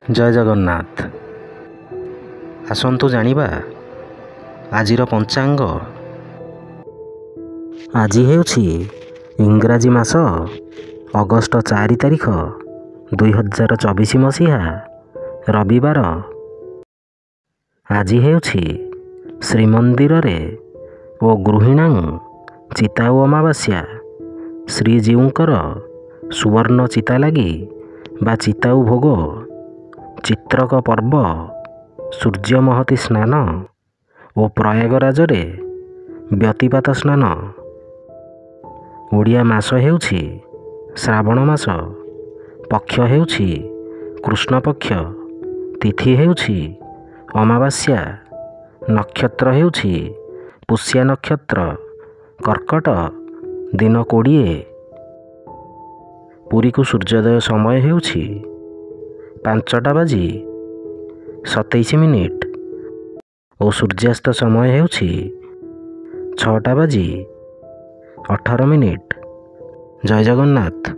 ଜୟ ଜଗନ୍ନାଥ। ଆସନ୍ତୁ ଜାଣିବା ଆଜିର ପଞ୍ଚାଙ୍ଗ। ଆଜି ହେଉଛି ଇଂରାଜୀ ମାସ ଅଗଷ୍ଟ 4 ତାରିଖ 2024 ମସିହା ରବିବାର। ଆଜି ହେଉଛି ଶ୍ରୀମନ୍ଦିରରେ ଓ ଗୃହିଣାଂ ଚିତାଉ ଅମାବାସ୍ୟା। ଶ୍ରୀଜୀଉଙ୍କର ସୁବର୍ଣ୍ଣ ଚିତା ଲାଗି ବା ଚିତାଉ ଭୋଗ, ଚିତ୍ରକ ପର୍ବ, ସୂର୍ଯ୍ୟ ମହତୀ ସ୍ନାନ ଓ ପ୍ରୟାଗରାଜରେ ବ୍ୟତିପାତ ସ୍ନାନ। ଓଡ଼ିଆ ମାସ ହେଉଛି ଶ୍ରାବଣ ମାସ। ପକ୍ଷ ହେଉଛି କୃଷ୍ଣପକ୍ଷ। ତିଥି ହେଉଛି ଅମାବାସ୍ୟା। ନକ୍ଷତ୍ର ହେଉଛି ପୁଷ୍ୟା ନକ୍ଷତ୍ର। କର୍କଟ। ଦିନ 20। ପୁରୀକୁ ସୂର୍ଯ୍ୟୋଦୟ ସମୟ ହେଉଛି 5:27 ଓ ସୂର୍ଯ୍ୟାସ୍ତ ସମୟ ହେଉଛି 6:18। ଜୟ ଜଗନ୍ନାଥ।